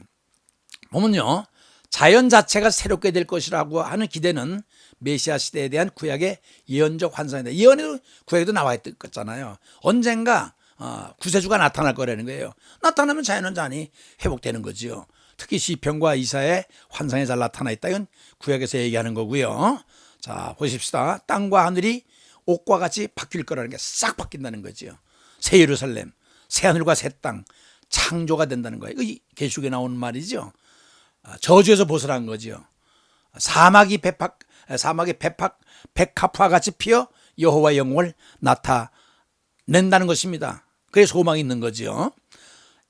보면요. 자연 자체가 새롭게 될 것이라고 하는 기대는 메시아 시대에 대한 구약의 예언적 환상이다. 예언에도 구약에도 나와 있었잖아요. 언젠가 구세주가 나타날 거라는 거예요. 나타나면 자연은 잔이 회복되는 거죠. 특히 시편과 이사의 환상에 잘 나타나 있다. 이건 구약에서 얘기하는 거고요. 자, 보십시다. 땅과 하늘이 옷과 같이 바뀔 거라는 게 싹 바뀐다는 거죠. 새 예루살렘, 새 하늘과 새 땅, 창조가 된다는 거예요. 이 계시록에 나오는 말이죠. 저주에서 벗어난 거죠. 사막이 백합화 같이 피어 여호와의 영광을 나타낸다는 것입니다. 그게 소망이 있는 거죠.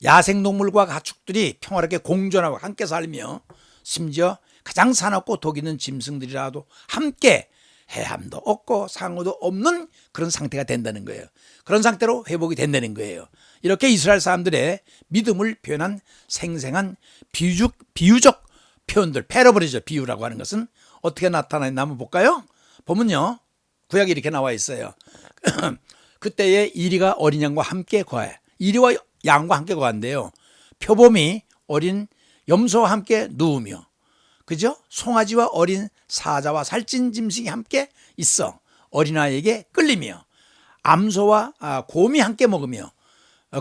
야생동물과 가축들이 평화롭게 공존하고 함께 살며 심지어 가장 사납고 독 있는 짐승들이라도 함께 해함도 없고 상어도 없는 그런 상태가 된다는 거예요. 그런 상태로 회복이 된다는 거예요. 이렇게 이스라엘 사람들의 믿음을 표현한 생생한 비유적 표현들, 패러블이죠. 비유라고 하는 것은 어떻게 나타나있나 한번 볼까요? 보면요, 구약에 이렇게 나와 있어요. 그때에 이리가 어린 양과 함께 거해. 이리와 양과 함께 거한대요. 표범이 어린 염소와 함께 누우며, 그죠? 송아지와 어린 사자와 살찐 짐승이 함께 있어 어린아이에게 끌리며, 암소와 곰이 함께 먹으며,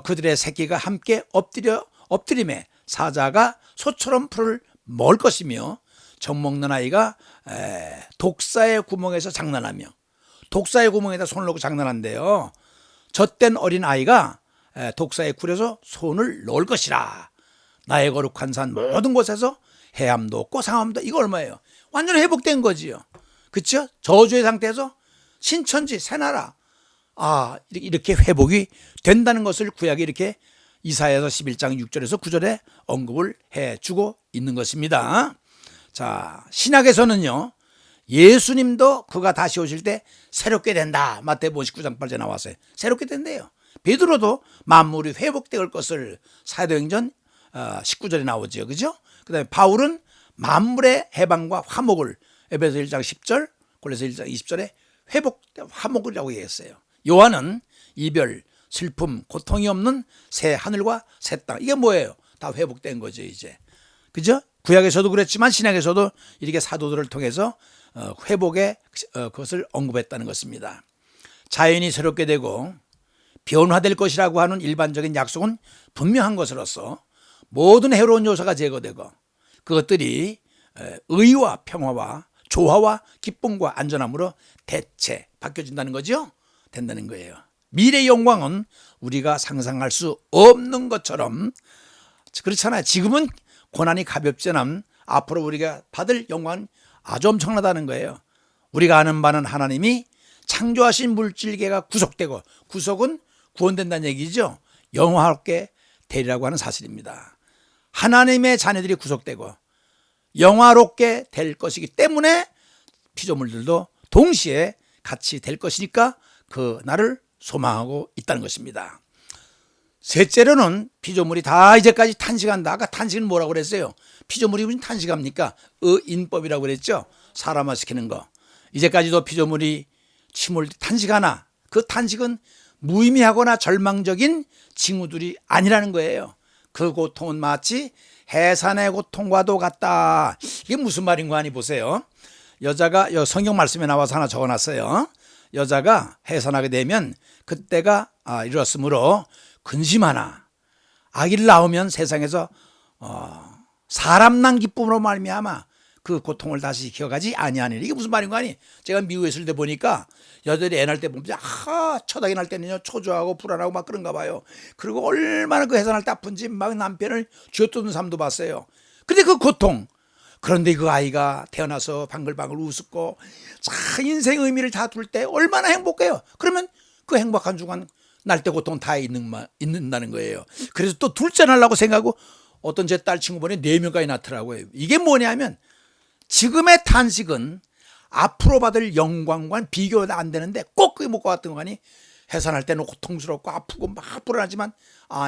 그들의 새끼가 함께 엎드림에 사자가 소처럼 풀을 먹을 것이며, 젖 먹는 아이가 독사의 구멍에서 장난하며, 독사의 구멍에다 손을 넣고 장난한대요. 젖된 어린 아이가 독사에 굴에서 손을 넣을 것이라. 나의 거룩한 산 모든 곳에서 해함도 없고 상함도. 이거 얼마예요? 완전히 회복된 거지요. 그렇죠? 저주의 상태에서 신천지 새나라 이렇게 회복이 된다는 것을 구약이 이렇게 이사야서 11장 6절에서 9절에 언급을 해주고 있는 것입니다. 자, 신약에서는요, 예수님도 그가 다시 오실 때 새롭게 된다. 마태복음 19장 8절에 나왔어요. 새롭게 된대요. 베드로도 만물이 회복될 것을 사도행전 19절에 나오죠. 그죠? 그 다음에 바울은 만물의 해방과 화목을 에베소 1장 10절, 골로새 1장 20절에 화목이라고 얘기했어요. 요한은 이별, 슬픔, 고통이 없는 새 하늘과 새 땅. 이게 뭐예요? 다 회복된 거죠, 이제. 그죠? 구약에서도 그랬지만 신약에서도 이렇게 사도들을 통해서 회복의 그것을 언급했다는 것입니다. 자연이 새롭게 되고 변화될 것이라고 하는 일반적인 약속은 분명한 것으로서 모든 해로운 요소가 제거되고 그것들이 의와 평화와 조화와 기쁨과 안전함으로 대체 바뀌어진다는 거죠. 된다는 거예요. 미래의 영광은 우리가 상상할 수 없는 것처럼 그렇잖아요. 지금은 고난이 가볍지만 앞으로 우리가 받을 영광은 아주 엄청나다는 거예요. 우리가 아는 바는 하나님이 창조하신 물질계가 구속되고, 구속은 구원된다는 얘기죠. 영화롭게 되리라고 하는 사실입니다. 하나님의 자녀들이 구속되고 영화롭게 될 것이기 때문에 피조물들도 동시에 같이 될 것이니까 그 날을 소망하고 있다는 것입니다. 셋째로는 피조물이 다 이제까지 탄식한다. 아까 탄식은 뭐라고 그랬어요? 피조물이 무슨 탄식합니까? 의인법이라고 그랬죠. 사람화 시키는 거. 이제까지도 피조물이 침을 탄식하나 그 탄식은 무의미하거나 절망적인 징후들이 아니라는 거예요. 그 고통은 마치 해산의 고통과도 같다. 이게 무슨 말인가 하니 보세요. 여자가 성경 말씀에 나와서 하나 적어놨어요. 여자가 해산하게 되면 그때가 이렇으므로 근심하나 아기를 낳으면 세상에서 사람 난 기쁨으로 말미암아 그 고통을 다시 기억하지 아니하니라. 이게 무슨 말인가 하니 제가 미국에 있을 때 보니까 여자들이 애 낳을 때 보면 첫 아기 낳을 때는요 초조하고 불안하고 막 그런가 봐요. 그리고 얼마나 그 해산할 때 아픈지 막 남편을 쥐어뜯는 사람도 봤어요. 근데 그 고통, 그런데 그 아이가 태어나서 방글방글 웃고 자 인생 의미를 다 둘 때 얼마나 행복해요. 그러면 그 행복한 중간 날 때 고통 다 있는다는 거예요. 그래서 또 둘째 낳으려고 생각하고 어떤 제 딸 친구 보니 4명까지 낳더라고요. 이게 뭐냐면 지금의 탄식은 앞으로 받을 영광과는 비교가 안 되는데 꼭 그게 뭐가 같은 거니 해산할 때는 고통스럽고 아프고 막 불안하지만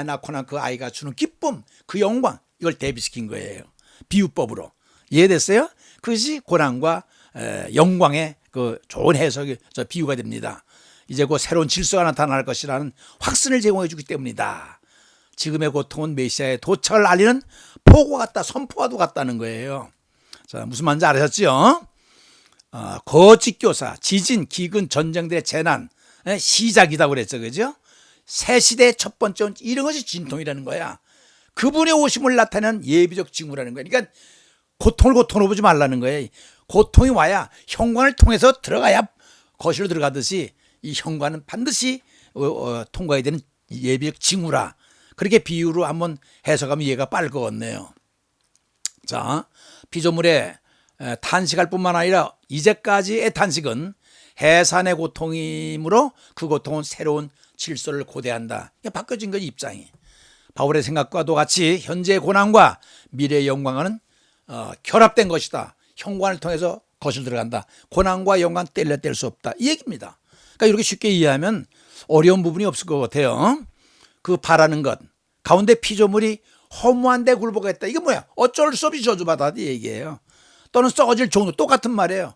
낳고 난 그 아이가 주는 기쁨, 그 영광, 이걸 대비시킨 거예요. 비유법으로. 이해됐어요? 그것이 고난과 영광의 그 좋은 해석이 비유가 됩니다. 이제 곧 새로운 질서가 나타날 것이라는 확신을 제공해 주기 때문이다. 지금의 고통은 메시아의 도착을 알리는 포고 같다, 선포와도 같다는 거예요. 자, 무슨 말인지 알으셨죠? 거짓 교사, 지진, 기근, 전쟁들의 재난 시작이다 그랬죠, 그죠? 새 시대의 첫 번째 이런 것이 진통이라는 거야. 그분의 오심을 나타내는 예비적 징후라는 거야. 그러니까 고통을 보지 말라는 거예요. 고통이 와야 현관을 통해서 들어가야 거실로 들어가듯이 이 현관은 반드시 통과해야 되는 예비적 징후라. 그렇게 비유로 한번 해석하면 이해가 빠를 것 같네요. 자, 피조물의 탄식할 뿐만 아니라 이제까지의 탄식은 해산의 고통이므로 그 고통은 새로운 질서를 고대한다. 이게 바뀌어진 거지, 입장이. 바울의 생각과도 같이 현재의 고난과 미래의 영광은 결합된 것이다. 현관을 통해서 거실 들어간다. 고난과 영광 뗄래 뗄 수 없다. 이 얘기입니다. 그러니까 이렇게 쉽게 이해하면 어려운 부분이 없을 것 같아요. 그 바라는 것 가운데 피조물이 허무한데 굴복했다. 이게 뭐야? 어쩔 수 없이 저주받았다 이 얘기예요. 또는 썩어질 종로, 똑같은 말이에요.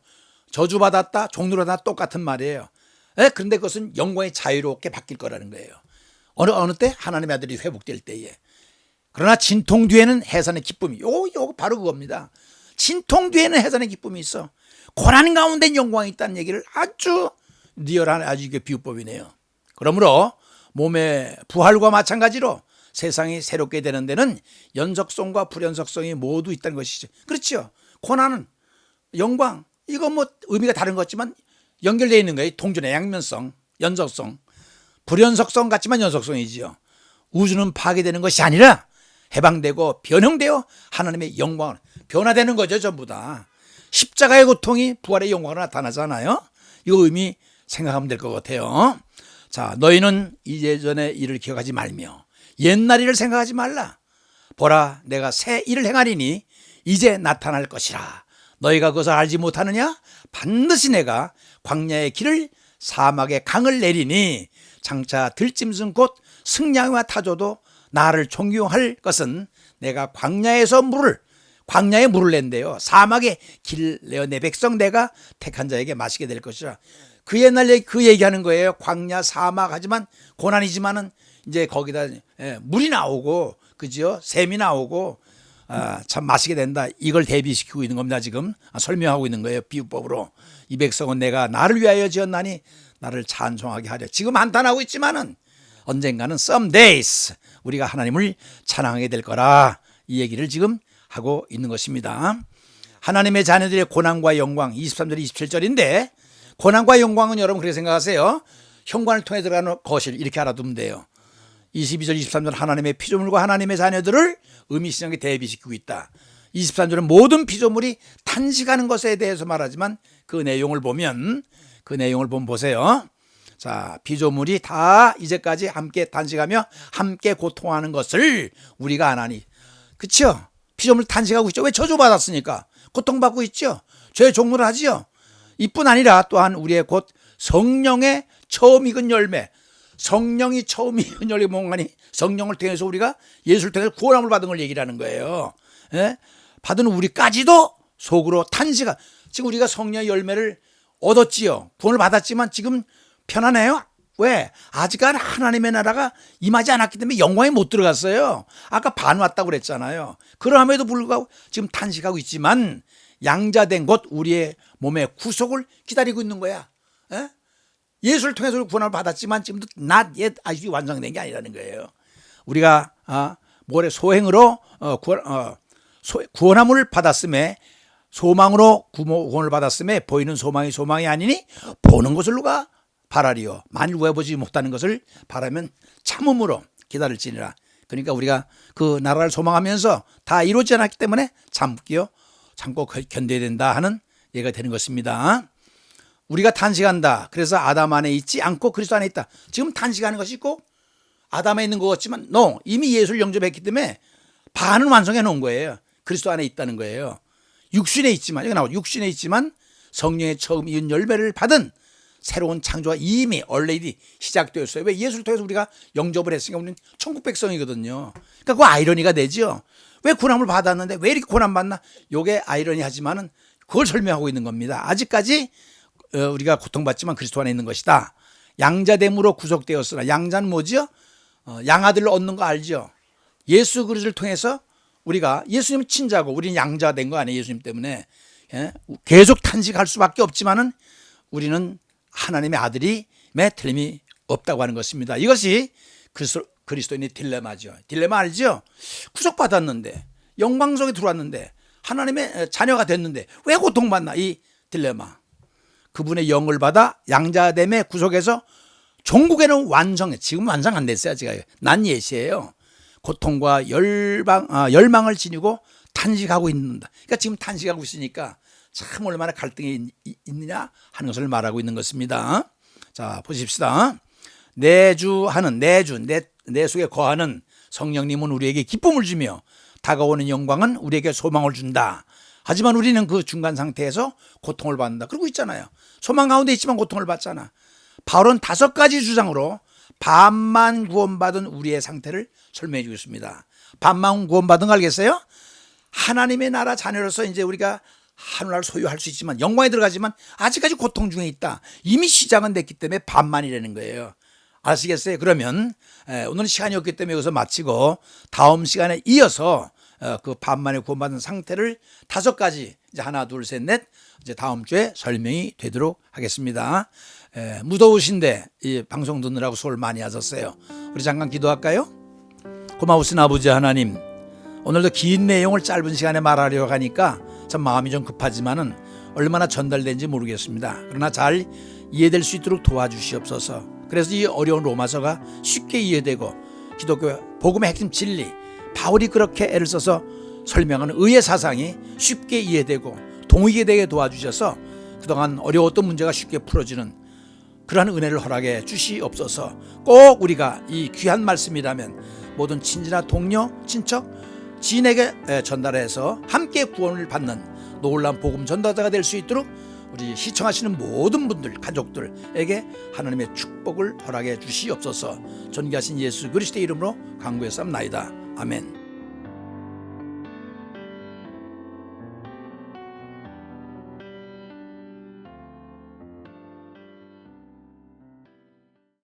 저주받았다, 종로다 똑같은 말이에요. 그런데 그것은 영광이 자유롭게 바뀔 거라는 거예요. 어느 때? 하나님의 아들이 회복될 때에. 그러나 진통 뒤에는 해산의 기쁨이, 요거 바로 그겁니다. 진통 뒤에는 해산의 기쁨이 있어. 고난 가운데 영광이 있다는 얘기를 아주 리얼한 아주 이게 비유법이네요. 그러므로 몸의 부활과 마찬가지로 세상이 새롭게 되는 데는 연속성과 불연속성이 모두 있다는 것이죠. 그렇죠. 고난은 영광, 이거 뭐 의미가 다른 것 같지만 연결되어 있는 거예요. 동전의 양면성, 연속성. 불연속성 같지만 연속성이지요. 우주는 파괴되는 것이 아니라 해방되고 변형되어 하나님의 영광을 변화되는 거죠. 전부 다. 십자가의 고통이 부활의 영광으로 나타나잖아요. 이거 의미 생각하면 될 것 같아요. 자, 너희는 이제전의 일을 기억하지 말며 옛날 일을 생각하지 말라. 보라, 내가 새 일을 행하리니 이제 나타날 것이라. 너희가 그것을 알지 못하느냐? 반드시 내가 광야의 길을 사막의 강을 내리니 장차 들짐승 곧 승냥이와 타조도 나를 존경할 것은 내가 광야의 물을 낸대요. 사막의 길 내어 내 백성 내가 택한 자에게 마시게 될 것이라. 그 옛날 얘기, 그 얘기하는 거예요. 광야 사막 하지만 고난이지만은 이제 거기다 물이 나오고 그죠? 샘이 나오고 참 마시게 된다. 이걸 대비시키고 있는 겁니다. 지금 설명하고 있는 거예요. 비유법으로. 이 백성은 내가 나를 위하여 지었나니 나를 찬송하게 하려. 지금 한탄하고 있지만은 언젠가는 some days 우리가 하나님을 찬양하게 될 거라. 이 얘기를 지금 하고 있는 것입니다. 하나님의 자녀들의 고난과 영광 23절 27절인데 고난과 영광은 여러분 그렇게 생각하세요. 현관을 통해 들어가는 거실 이렇게 알아두면 돼요. 22절 23절 하나님의 피조물과 하나님의 자녀들을 의미시장에 대비시키고 있다. 23절은 모든 피조물이 탄식하는 것에 대해서 말하지만 그 내용을 보면 보세요. 자, 피조물이 다 이제까지 함께 탄식하며 함께 고통하는 것을 우리가 안 하니. 그렇죠? 피조물 탄식하고 있죠. 왜 저주받았으니까 고통받고 있죠. 죄의 종로를 하지요. 이뿐 아니라 또한 우리의 곧 성령의 처음 익은 열매, 성령이 처음 익은 열매 뭔가니 성령을 통해서 우리가 예수를 통해서 구원함을 받은 걸 얘기를 하는 거예요. 받은 우리까지도 속으로 탄식하. 지금 우리가 성령의 열매를 얻었지요. 구원을 받았지만 지금 편안해요? 왜? 아직까지 하나님의 나라가 임하지 않았기 때문에 영광에 못 들어갔어요. 아까 반 왔다고 그랬잖아요. 그럼에도 불구하고 지금 탄식하고 있지만 양자된 것 우리의 몸의 구속을 기다리고 있는 거야. 에? 예수를 통해서 구원을 받았지만 지금도 not yet 아직 완성된 게 아니라는 거예요. 우리가 모래 소행으로 구원함을 받았음에 소망으로 구원을 받았음에 보이는 소망이 소망이 아니니 보는 것을 누가 바라리요. 만일 후에 보지 못하는 것을 바라면 참음으로 기다릴지니라. 그러니까 우리가 그 나라를 소망하면서 다 이루어지지 않았기 때문에 참고 견뎌야 된다 하는 얘기가 되는 것입니다. 우리가 탄식한다. 그래서 아담 안에 있지 않고 그리스도 안에 있다. 지금 탄식하는 것이 있고 아담에 있는 것 같지만 이미 예수를 영접했기 때문에 반은 완성해 놓은 거예요. 그리스도 안에 있다는 거예요. 육신에 있지만 여기 나오죠. 육신에 있지만 성령의 처음 이은 열매를 받은 새로운 창조가 이미 얼레디 시작되었어요. 왜? 예수를 통해서 우리가 영접을 했으니까 우리는 천국 백성이거든요. 그러니까 그 아이러니가 되죠. 왜 구원함을 받았는데 왜 이렇게 고난 받나? 이게 아이러니하지만은 그걸 설명하고 있는 겁니다. 아직까지 우리가 고통받지만 그리스도 안에 있는 것이다. 양자됨으로 구속되었으나 양자는 뭐죠? 양아들을 얻는 거 알죠? 예수 그리스도를 통해서 우리가 예수님 친자고 우리는 양자된 거 아니에요. 예수님 때문에 계속 탄식할 수밖에 없지만은 우리는 하나님의 아들임에 틀림이 없다고 하는 것입니다. 이것이 그리스도인의 딜레마죠. 딜레마 알죠? 구속받았는데 영광 속에 들어왔는데 하나님의 자녀가 됐는데 왜 고통받나? 이 딜레마. 그분의 영을 받아 양자됨의 구속에서 종국에는 완성해. 지금 완성 안 됐어요. 아직 난 예시예요. 고통과 열망을 지니고 탄식하고 있는다. 그러니까 지금 탄식하고 있으니까 참 얼마나 갈등이 있느냐 하는 것을 말하고 있는 것입니다. 자, 보십시다. 내주하는 내 속에 거하는 성령님은 우리에게 기쁨을 주며 다가오는 영광은 우리에게 소망을 준다. 하지만 우리는 그 중간 상태에서 고통을 받는다. 그러고 있잖아요. 소망 가운데 있지만 고통을 받잖아. 바울은 5가지 주장으로 반만 구원받은 우리의 상태를 설명해 주고 있습니다. 반만 구원받은 거 알겠어요? 하나님의 나라 자녀로서 이제 우리가 하늘나라를 소유할 수 있지만 영광에 들어가지만 아직까지 고통 중에 있다. 이미 시작은 됐기 때문에 반만이라는 거예요. 아시겠어요? 그러면 오늘은 시간이 없기 때문에 여기서 마치고 다음 시간에 이어서 그 반만에 구원받은 상태를 5가지 이제 하나 둘 셋 넷 이제 다음 주에 설명이 되도록 하겠습니다. 무더우신데 이 방송 듣느라고 수고를 많이 하셨어요. 우리 잠깐 기도할까요? 고마우신 아버지 하나님, 오늘도 긴 내용을 짧은 시간에 말하려고 하니까 참 마음이 좀 급하지만은 얼마나 전달된지 모르겠습니다. 그러나 잘 이해될 수 있도록 도와주시옵소서. 그래서 이 어려운 로마서가 쉽게 이해되고 기독교 복음의 핵심 진리, 바울이 그렇게 애를 써서 설명하는 의의 사상이 쉽게 이해되고 동의게 되게 도와주셔서 그동안 어려웠던 문제가 쉽게 풀어지는 그러한 은혜를 허락해 주시옵소서. 꼭 우리가 이 귀한 말씀이라면 모든 친지나 동료, 친척, 지인에게 전달해서 함께 구원을 받는 놀라운 복음 전달자가 될 수 있도록 우리 시청하시는 모든 분들, 가족들에게 하나님의 축복을 허락해 주시옵소서. 존귀하신 예수 그리스도의 이름으로 간구했사옵나이다. 아멘.